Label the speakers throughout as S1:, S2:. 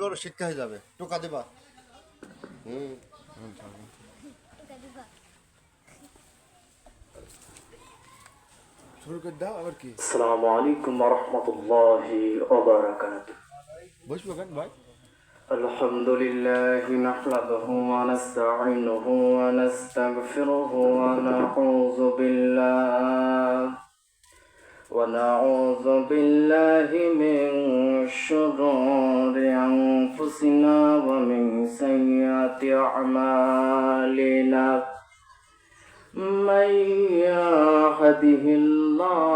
S1: বড় শিক্ষা হয়ে যাবে টোকা দেবা শুরু করে দাও আবার কি
S2: আসসালামু আলাইকুম ওয়া রাহমাতুল্লাহি ওয়া বারাকাতুহু
S1: বসবো কেন ভাই
S2: আলহামদুলিল্লাহি নাহমাদুহু ওয়া নাস্তাঈনুহু ওয়া নাস্তাগফিরুহু ونعوذ بالله من شرور أنفسنا ومن سيئات أعمالنا من يهده الله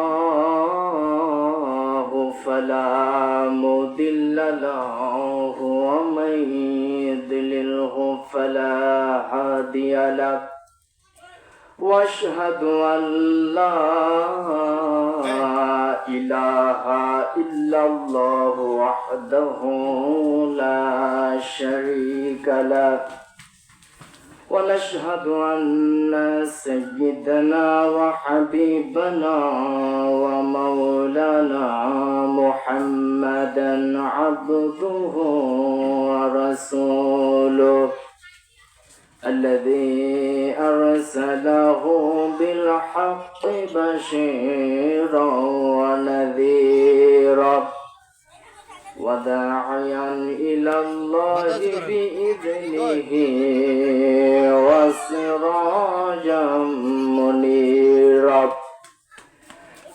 S2: فلا مضل له ومن يضلله فلا هادي له واشهد ان لا اله الا الله وحده لا شريك له ونشهد ان سيدنا وحبيبنا ومولانا محمدا عبده ورسوله الذي أرسله بالحق بشيرا ونذيرا وداعيا إلى الله بإذنه وسراجا منيرا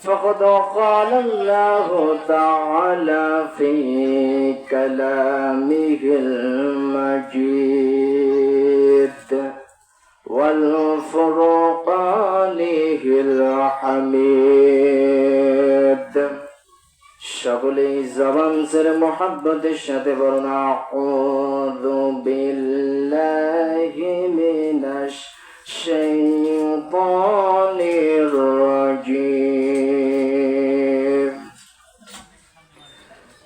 S2: فقد قال الله تعالى في كلامه المجيد والفرقانه الحميد সকলে জবান ছেড়ে মোহাব্বতের সাথে বলুন আউযু বিল্লাহি মিনাশ শাইতানির রাজীম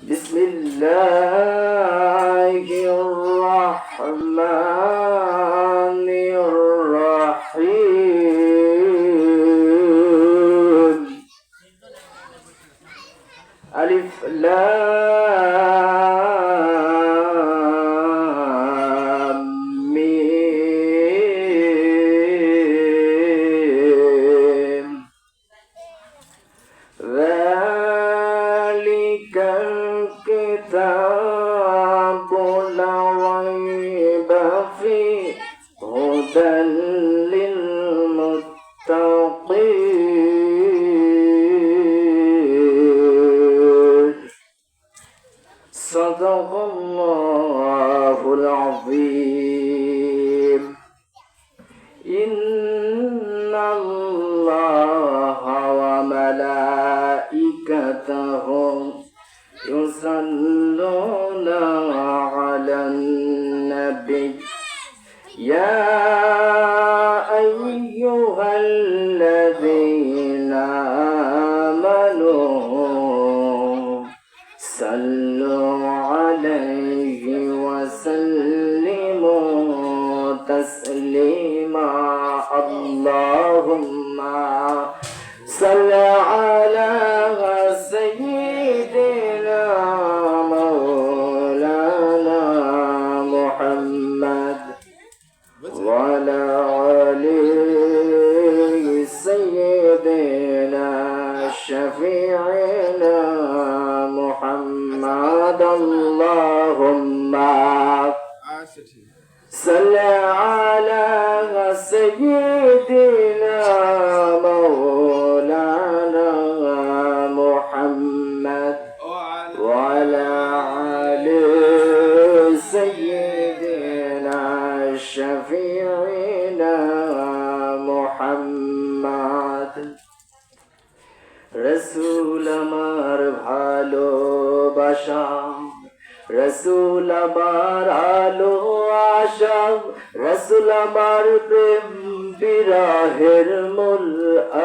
S2: বিসমিল্লাহির রাহমানির রাহিম আলিফ লাম মিম যালিকাল কিতাবু লা রাইবা ফীহি হুদাল লিল মুত্তাকিন সাদাকাল্লাহুল আযীম ইন্নাল্লাহা ওয়া মালাইকাতাহু ইউসাল্লুনা আলান নাবী ইয়া আইয়ুহাল্লাযীনা আমানু صلوا عليه وسلموا تسليما اللهم صل على سيدنا مولانا محمد وعلى آل سيدنا شفيعنا محمد اللهم صل على سيدنا مولانا محمد وعلى آل سيدنا شفيعنا محمد রসুল আমার ভালোবাসা রসুল আমার আলো আশা রসুল আমার প্রেম বিরহের মূল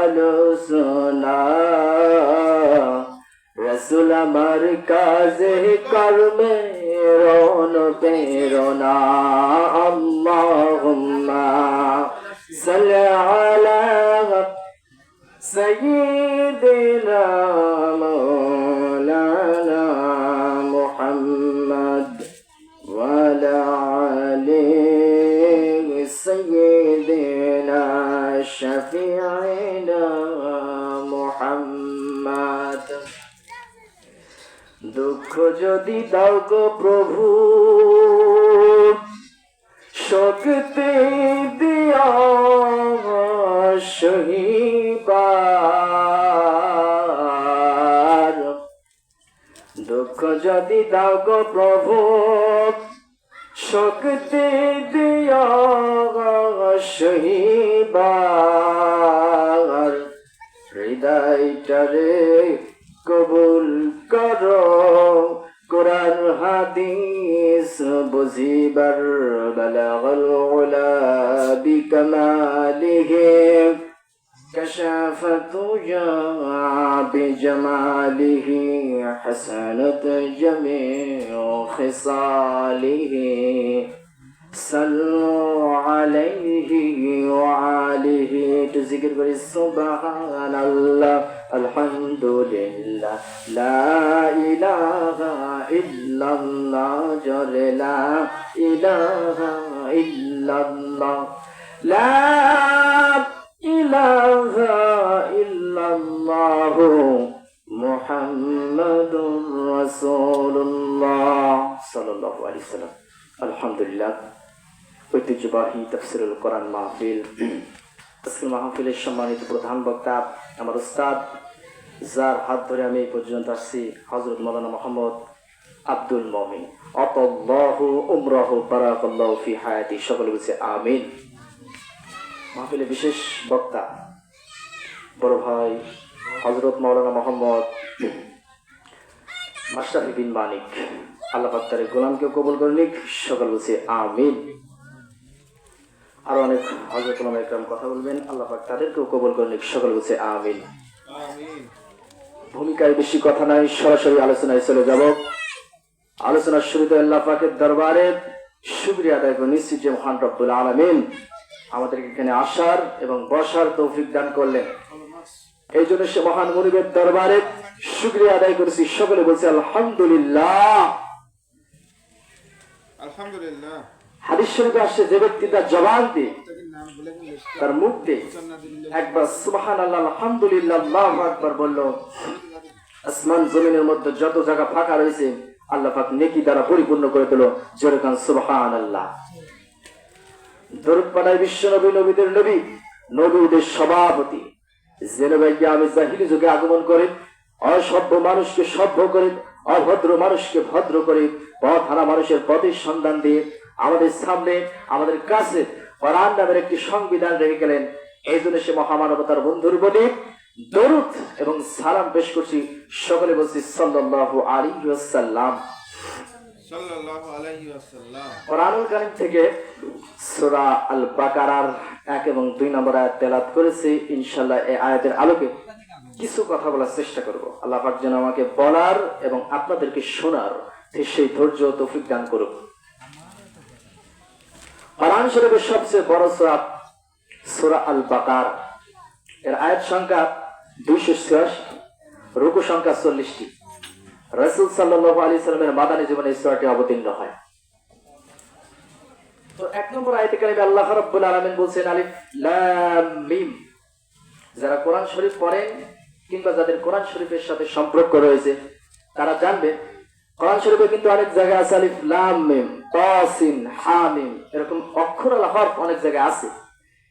S2: আলোচনা রসুল আমার কাজে কর্মে অনুপ্রেরণা আল্লাহুম্মা সাল্লি আলা سيدنا مولانا محمد দাও গো প্রভু শক্তি দিয়া সহিবার, দুঃখ যদি দাও গো প্রভু শক্তি দিয়া সহিবার, হৃদয়টারে কবুল করো কোরআন হাদিস বুঝিবার, বালাগাল উলা বিকামালিহি كشافت بجماله حسنت جميع خصاله صلوا عليه وعليه تذكر سبحان الله الحمد لله لا إله إلا الله جل لا إله إلا الله لا ইলাহা ইল্লাল্লাহ মুহাম্মাদুর রাসূলুল্লাহ সাল্লাল্লাহু আলাইহি ওয়াসাল্লাম। আলহামদুলিল্লাহ, ঐতিহ্যবাহী তাফসীরুল কোরআন মাহফিল। আজকের মাহফিলের সম্মানিত প্রধান বক্তা আমার উস্তাদ, যার হাত ধরে আমি এই পর্যন্ত আসছি, হযরত মাওলানা মুহাম্মদ আব্দুল মুমিন আতাল্লাহু উমরাহু বারাকাল্লাহু ফি হায়াতি। সকলে বলছে আমিন। মাহফিলে বিশেষ বক্তা বড় ভাই হযরত মাওলানা মুহাম্মদ মাশরাফি বিন মানিক, আল্লাহ পাক তার গোলামকে কবুল করে নিক। সকল বলছে আমিন। আরো অনেক হযরত উলামা ইকরাম কথা বলবেন, আল্লাহ পাক তাদেরকেও কবুল করে নিক। সকল বলছে আমিন। ভূমিকায় বেশি কথা নাই, সরাসরি আলোচনায় চলে যাব। আলোচনার শুরুতে আল্লাহ পাকের দরবারে শুকরিয়া আদায় করে নিশ্চিত যে মহান রব্বুল আলামিন আমাদেরকে এখানে আসার এবং বসার তৌফিক দান করলেন। এই জন্য সে মহান মুনিবের দরবারে শুকরিয়া আদায় করেছি। সকলে বলছে আলহামদুলিল্লাহ।
S1: আলহামদুলিল্লাহ।
S2: হাদিস শরীফে আসছে, যে ব্যক্তি তার জবান দিয়ে, তার মুখ দিয়ে একবার সুবহানাল্লাহ আলহামদুলিল্লাহ আল্লাহু আকবার বলল, আসমান জমিনের মধ্যে যত জায়গা ফাঁকা রয়েছে আল্লাহ পাক নেকি দ্বারা পরিপূর্ণ করে দিল। জোরে কান সুবহানাল্লাহ। দরুদ পাঠায় বিশ্ব নবী, নবীদের নবী, নবীদের সভাপতি, যে নবী আমি জাহিলি যুগে আগমন করে অসভ্য মানুষকে সভ্য করে, অভদ্র মানুষকে ভদ্র করে, পথ হারা মানুষের পথের সন্ধান দিয়ে আমাদের সামনে, আমাদের কাছে কোরআন নামের একটি সংবিধান রেখে গেলেন। এই জন্য সে মহামানবতার বন্ধুর প্রতি দরুদ এবং সালাম পেশ করছি। সকলে বলছি সাল্লাল্লাহু আলাইহি ওয়াসাল্লাম। কোরআনুল কারীম থেকে সূরা আল বাকারার 1 এবং 2 নম্বর আয়াত তেলাওয়াত করেছি। ইনশাআল্লাহ এই আয়াতের আলোকে কিছু কথা বলার চেষ্টা করব। আল্লাহ পাক যেন আমাকে বলার এবং আপনাদেরকে শোনার সেই ধৈর্য ও তৌফিক দান করুক। কোরআন শরীফের সবচেয়ে বড় সূরা সূরা আল বাকারা, এর আয়াত সংখ্যা 286, রুকু সংখ্যা 40টি। রাসূল সাল্লাল্লাহু আলাইহি সাল্লামের মাদানী জীবনে এই সূরাটি অবতীর্ণ হয়। তো 1 নম্বর আয়াতে কারিমে আল্লাহ রাব্বুল আলামিন বলেন আলিফ লাম মিম। যারা কোরআন শরীফ পড়েন কিংবা যাদের কোরআন শরীফের সাথে সম্পর্ক রয়েছে তারা জানবে কোরআন শরীফে কিন্তু অনেক জায়গায় আছে আলিফ লাম মিম, তাসিন, হামিম, এরকম অক্ষরালা হরফ অনেক জায়গায় আছে।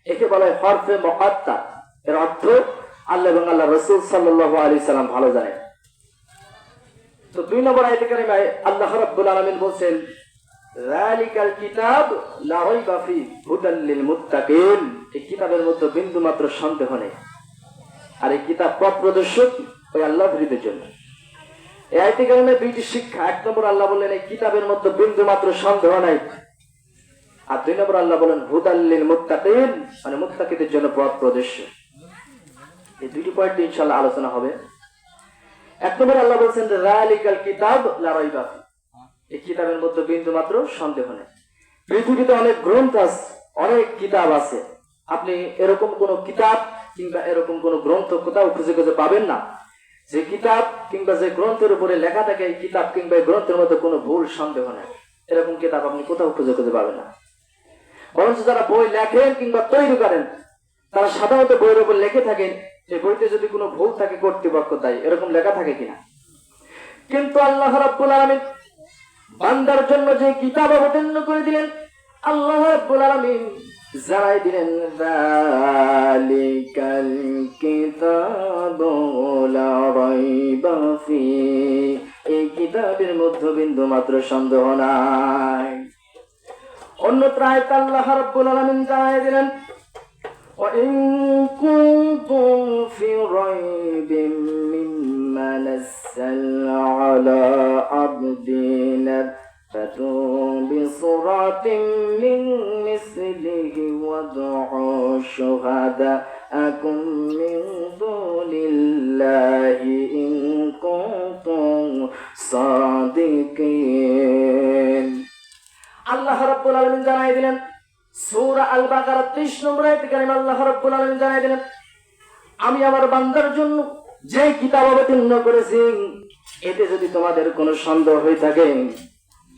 S2: একে বলা হয় হরফে মুকাত্তা। এর অর্থ আল্লাহ এবং আল্লাহ রাসূল সাল্লাল্লাহু আলাইহি সাল্লাম ভালো জানেন। তো 2 নম্বর আয়াতে কারিমে আল্লাহ রাব্বুল আলামিন বলেন যালিকাল কিতাব লা রাইবা ফি হুদাল লিল মুত্তাকিন। এই কিতাবের মধ্যে বিন্দু মাত্র সন্দেহ নেই। আর এই কিতাব পথ প্রদর্শক ওই আল্লাহ ভীরুদের জন্য। এই আয়াতে কারিমে 2টি শিক্ষা। 1 নম্বর আল্লাহ বলেন এই কিতাবের মধ্যে বিন্দু মাত্র সন্দেহ নাই। আর 2 নম্বর আল্লাহ বলেন হুদাল লিল মুত্তাকিন, মানে মুত্তাকিদের জন্য পথ প্রদর্শক। এই 2টি পয়েন্ট ইনশাআল্লাহ আলোচনা হবে। 1 নম্বর আল্লাহ বলেন যালিকাল কিতাব লা রাইবা ফি। এই কিতাবের মধ্যে বিন্দু মাত্র সন্দেহ নেই। পৃথিবীতে অনেক গ্রন্থ আছে, অনেক কিতাব আছে। আপনি এরকম কোন কিতাব কিংবা এরকম কোন গ্রন্থ কোথাও খুঁজে খুঁজে পাবেন না যে কিতাব কিংবা যে গ্রন্থের উপরে লেখা থাকে এই কিতাব কিংবা এই গ্রন্থের মধ্যে কোনো ভুল সন্দেহ নেই। এরকম কিতাব আপনি কোথাও খুঁজে খুঁজে পাবেন না। বরঞ্চ যারা বই লেখেন কিংবা তৈরি করেন তারা সাধারণত বইয়ের উপর লিখে থাকেন যে বইতে যদি কোনো ভুল থাকে কর্তৃপক্ষ দায়ী, এরকম লেখা থাকে কিনা। কিন্তু আল্লাহ রাব্বুল আলামিন বান্দার জন্য যে কিতাব অবতীর্ণ করে দিলেন, আল্লাহ রাব্বুল আলামিন জানাই দিলেন যালিকাল কিতাবু লা রাইবা ফীহি, এই কিতাবের মধ্যে বিন্দু মাত্র সন্দেহ নাই। অন্যত্র আয়াতে আল্লাহ রাব্বুল আলামিন জানাই দিলেন وَإِن كُنتُمْ فِي رَيْبٍ مِّمَّا نَزَّلْنَا عَلَىٰ عَبْدِنَا فَأْتُوا بِسُورَةٍ مِّن مِّثْلِهِ وَادْعُوا شُهَدَاءَكُم مِّن دُونِ اللَّهِ إِن كُنتُمْ صَادِقِينَ। আল্লাহ রাব্বুল আলামিন জানাই দিলেন সূরা আল বাকারা 30 নম্বর আয়াতে কারিমা আল্লাহ রাব্বুল আলামিন জানাই দিলেন, আমি আমার বান্দার জন্য যে কিতাব অবতীর্ণ করেছি এতে যদি তোমাদের কোনো সন্দেহ হয়ে থাকে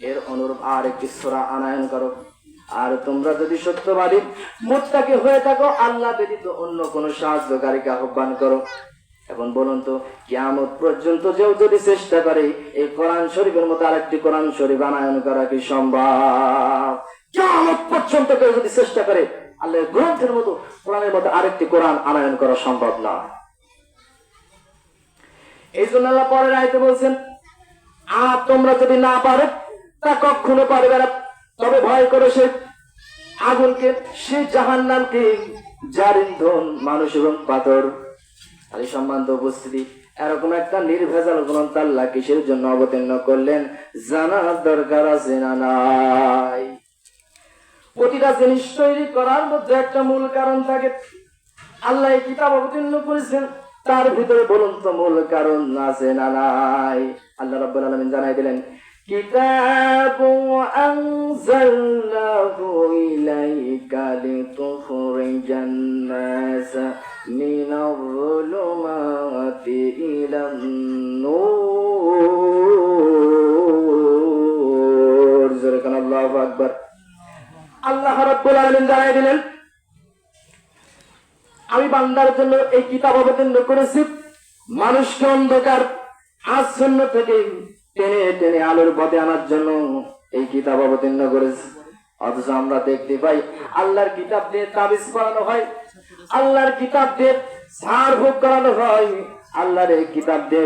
S2: এর অনুরূপ আর একটি সূরা আনায়ন করো। আর তোমরা যদি সত্যবাদী মুত্তাকি হয়ে থাকো আল্লাহ ব্যতীত অন্য কোনো সাহায্যকারীকে আহ্বান করো। এখন বলুন তো, কিয়ামত পর্যন্ত কেউ যদি চেষ্টা করে এই কোরআন শরীফের মতো আরেকটি কোরআন শরীফ আনায়ন করা কি সম্ভব? কিয়ামত পর্যন্ত কেউ যদি চেষ্টা করে আল্লাহর গ্রন্থের মতো কোরআনের মতো আরেকটি কোরআন আনায়ন করা সম্ভব না। এই জন্য আল্লাহ পরের আয়াতে বলছেন, আর তোমরা যদি না পারো তা কখনো পারবে না, তবে ভয় করো সে আগুনকে, সে জাহান্নামকে যার ইন্ধন মানুষ এবং পাথর। আলী সম্মানিত উপস্থিতি, এরকম একটা নির্ভেজাল গ্রন্থ আল্লাহ কিসের জন্য অবতীর্ণ করলেন জানার দরকার আছে না নাই? প্রতিটা জিনিস তৈরি করার মধ্যে একটা মূল কারণ থাকে। আল্লাহ এই কিতাব অবতীর্ণ করেছেন, তার ভিতরে বলুন তো মূল কারণ আছে না নাই? আল্লাহ রাব্বুল আলামিন জানাই দিলেন, কিতাবু আনজালনাহু ইলাইকা লিতুখরিজান নাস মিনাল যুলুমাতি ইলান নূর। যারাকান আল্লাহু আকবার। আল্লাহ রাব্বুল আলামিন জানাই দিলেন, আমি বান্দার জন্য এই কিতাব অবতীর্ণ করেছি মানুষকে অন্ধকার আচ্ছন্ন থেকে টেনে টেনে আলোর পথে আনার জন্য এই কিতাব অবতীর্ণ করেছি। অথচ আমরা দেখতে পাই আল্লাহর কিতাব দিয়ে তাবিজ করানো হয়, আল্লাহর কিতাব দিয়ে ঝাড় ভোগ করানো হয়, আল্লাহর এই কিতাব দিয়ে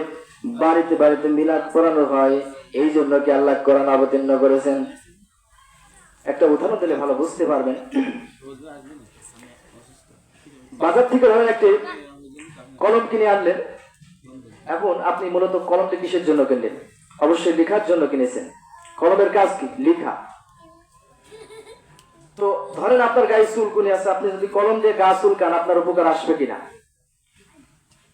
S2: বাড়িতে বাড়িতে মিলাদ পড়ানো হয়। এই জন্য কি আল্লাহ কোরআন অবতীর্ণ করেছেন? একটা উদাহরণ দিলে ভালো বুঝতে পারবেন। বাজার থেকে ধরেন একটি কলম কিনে আনলেন। এখন আপনি মূলত কলমটি কিসের জন্য কিনলেন? অবশ্যই লেখার জন্য কিনেছেন। কলমের কাজ কি? লেখা। তো ধরেন আপনার গায়ে চুলকুনি আছে, আপনি যদি কলম দিয়ে গা চুলকান আপনার উপকার আসবে কিনা?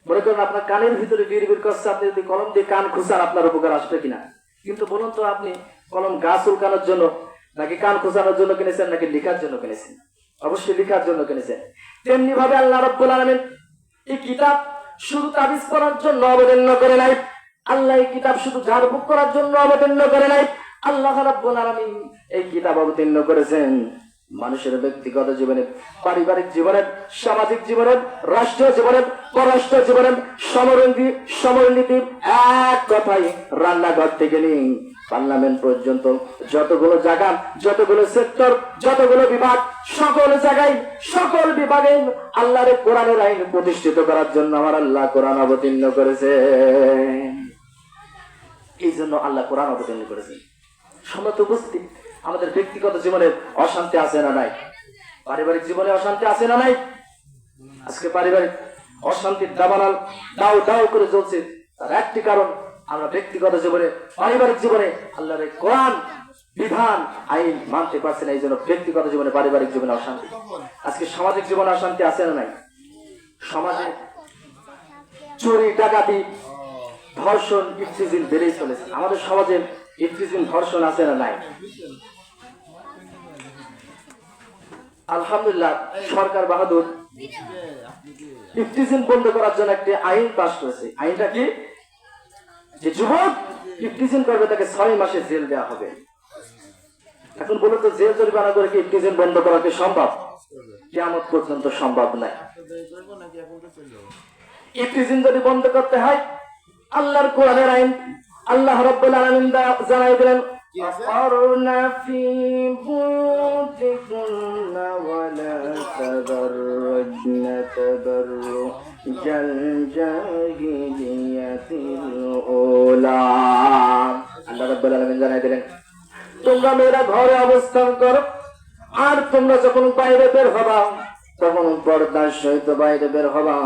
S2: মনে করেন আপনার কানের ভিতরে বিড়বিড় করছে, আপনি যদি কলম দিয়ে কান খুঁচান আপনার উপকার আসবে কিনা? কিন্তু বলুন তো, আপনি কলম গা চুলকানোর জন্য নাকি কান খুঁচানোর জন্য কিনেছেন নাকি লেখার জন্য কিনেছেন? অবশ্যই লেখার জন্য কিনেছেন। তেমনি ভাবে আল্লাহ রাব্বুল আলামিন এই কিতাব শুধু তাবিজ করার জন্য অবতীর্ণ করে নাই, আল্লাহ এই কিতাব শুধু ঝাড়ফুঁক করার জন্য অবতীর্ণ করে নাই। আল্লাহ রাব্বুল আলামিন এই কিতাব অবতীর্ণ করেছেন মানুষের ব্যক্তিগত জীবনে, পারিবারিক জীবনে, সামাজিক জীবনে, রাষ্ট্রীয় জীবনে, পররাষ্ট্র জীবনে, সমরনীতি, এক কথায় রান্নাঘর থেকে নিয়ে পার্লামেন্ট পর্যন্ত যতগুলো জায়গা, যতগুলো সেক্টর, যতগুলো বিভাগ, সকল জায়গায় সকল বিভাগে আল্লাহর কোরআনের আইন প্রতিষ্ঠিত করার জন্য আমার আল্লাহ কোরআন অবতীর্ণ করেছে। এই জন্য আল্লাহ কোরআন অবতীর্ণ করেছেন। সম্মত উপস্থিতি, আমাদের ব্যক্তিগত জীবনে অশান্তি আছে না নাই? পারিবারিক জীবনে অশান্তি আছে না নাই? আজকে পারিবারিক অশান্তির দাবানল দাও দাও করে চলছে। তার একটি কারণ, আমরা ব্যক্তিগত জীবনে, পারিবারিক জীবনে আল্লাহর কোরআন বিধান আইন মানতে পারছি না। এই জন্য ব্যক্তিগত জীবনে, পারিবারিক জীবনে অশান্তি। আজকে সামাজিক জীবনে অশান্তি আছে না নাই? সমাজে চুরি, ডাকাতি, ধর্ষণ, ইফতিজিন বেড়েই চলেছে। আমাদের সমাজে ইফতিজিন, ধর্ষণ আছে না নাই? আলহামদুলিল্লাহ, সরকার বাহাদুর ইফতিজিন বন্ধ করার জন্য একটি আইন পাস করেছে। আইনটা কি? যে যুবক ইফতিজিন করবে তাকে 6 মাসের জেল দেওয়া হবে। এখন বলুন তো, জেল জরিমানা করে কি ইফতিজিন বন্ধ করা কি সম্ভব? কিয়ামত পর্যন্ত সম্ভব নয়। ইফতিজিন যদি বন্ধ করতে হয়, আল্লাহর কোরআনের আইন আল্লাহ রাব্বুল আলামিন জানাই দিলেন, وقرن في بيوتكن ولا تبرجن تبرج الجاهلية الأولى আল্লাহ রাব্বুল আলামিন জানাই দিলেন তোমরা মেয়েরা ঘরে অবস্থান করো আর তোমরা যখন বাইরে বের হবা তখন পর্দার সহিত বাইরে বের হবা।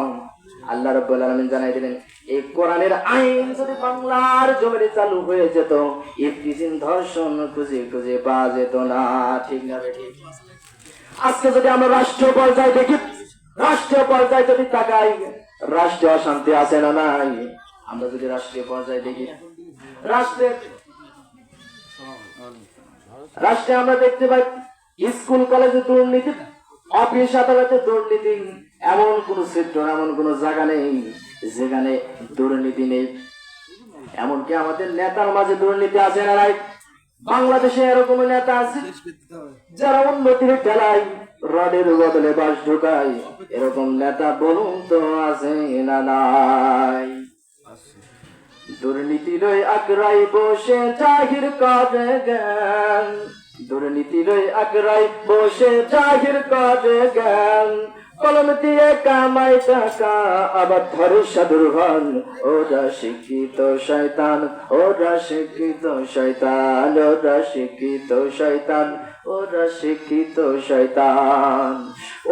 S2: আল্লাহ রাব্বুল আলামিন জানাই দিলেন এই কোরআনের আইন যদি বাংলার জমিনে চালু হয়ে যেত ইফতিজিন ধর্ষণ খুঁজে খুঁজে পাওয়া যেত না। ঠিক না ঠিক? আজকে যদি আমরা রাষ্ট্রীয় পর্যায়ে দেখি, রাষ্ট্রীয় পর্যায়ে যদি তাকাই, রাষ্ট্রীয় অশান্তি আছে না নাই? আমরা যদি রাষ্ট্রীয় পর্যায়ে দেখি, রাষ্ট্রে আমরা দেখতে পাই স্কুল কলেজে দুর্নীতি, অফিস আদালতে দুর্নীতি, এমন কোন সেক্টর, এমন কোন জায়গা নেই যেখানে দুর্নীতি নেই। এমনকি আমাদের নেতার মাঝে দুর্নীতি আছে না নাই? বাংলাদেশে এরকম নেতা আছে যারা উন্নতির ঠেলায় রডের বদলে বাস ঢুকায়, এরকম নেতা বলুন তো আছে না নাই? দুর্নীতি লই আকরাই বসে জাহির করে জ্ঞান, দুর্নীতি লই আকরাই বসে জাহির করে জ্ঞান, কলম দিয়ে কামাই টাকা আবার ধরে সাধুর ভান, ওরা শিক্ষিত শয়তান, ওরা শিক্ষিত শয়তান, ওরা শিক্ষিত শয়তান, ওরা শিক্ষিত শয়তান।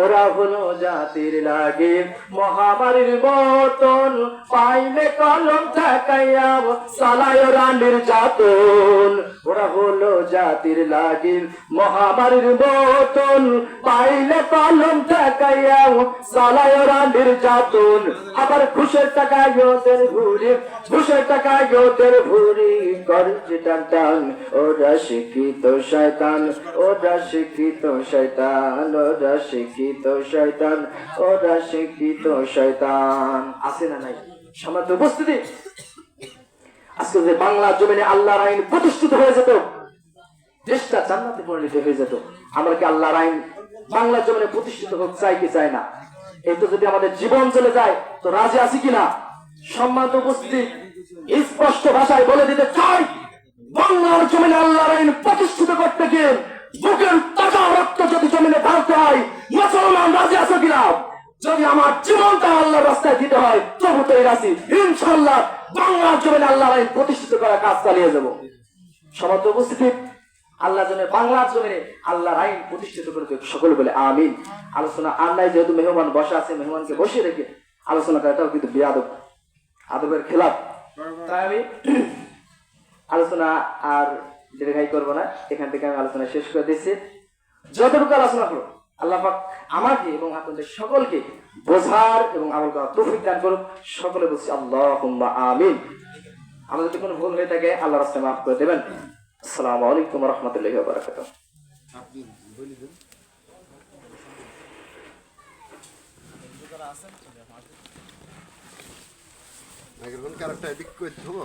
S2: ওরা হলো জাতির লাগে মহামারীর মতন, পাইলে কলম ঠেকাইয়া চালায় ওরা নির্যাতন। ওরা হলো জাতির লাগে মহামারীর মতন, পাইলে কলম ঠেকাইয়া চালায় ওরা নির্যাতন। আবার ঘুষের টাকায় ওদের ঘুরি, ঘুষের টাকায় ওদের ঘুরি করছে টান টান। ওরা শিক্ষিত শয়তান, ওরা শিক্ষিত শয়তান, ওরা শিক্ষিত শয়তান, ওরা শিক্ষিত শয়তান। আছে না নাই? সমাজ উপস্থিতি, আজকে যে বাংলা জমিনে আল্লাহর আইন প্রতিষ্ঠিত হয়ে যেত, দেশটা জান্নাতে পরিণত হয়ে যেত। আমরা কি আল্লাহর আইন বাংলা জমিনে প্রতিষ্ঠিত হোক চাই কি চাই না? এই তো যদি আমাদের জীবন চলে যায় তো রাজি আছি কিনা? সম্মানিত উপস্থিতি, স্পষ্ট ভাষায় বলে দিতে চাই, বাংলার জমিনে আল্লাহর আইন প্রতিষ্ঠিত করতে গিয়ে বুকের তাজা রক্ত যদি জমিনে ঢালতে হয়, মুসলমান রাজি আছো কিনা? যদি আমার জীবনটা আল্লাহর রাস্তায় দিতে হয় তবু তো রাজি। ইনশাআল্লাহ বাংলার জমিনে আল্লাহর আইন প্রতিষ্ঠিত করার কাজ চালিয়ে যাব। সম্মানিত উপস্থিতি, আল্লাহ জন্য বাংলার জমিনে আল্লাহর আইন প্রতিষ্ঠিত করে সকলে বলে আমিন। আলোচনা আর নাই, যেহেতু মেহমান বসা আছে, মেহমানকে বসিয়ে রেখে আলোচনা করাটাও কিন্তু বেয়াদব, আদবের খেলাফ। তাই আমি আলোচনা আর দীর্ঘায়ী করবো না, এখান থেকে আমি আলোচনা শেষ করে দিচ্ছি। যতটুকু আলোচনা হলো আল্লাহ পাক আমাকে এবং আপনাদের সকলকে বোঝার এবং আমল করার তৌফিক দান করুন। সকলে বলছি আল্লাহুম্মা আমিন। আমাদের যদি কোনো ভুল হয়ে থাকে আল্লাহর রাস্তায় মাফ করে দেবেন। আসসালামু আলাইকুম ওয়া রাহমাতুল্লাহি ওয়া বারাকাতুহু।
S1: আগের কোন ক্যারেক্টার এদিক করে দেবো।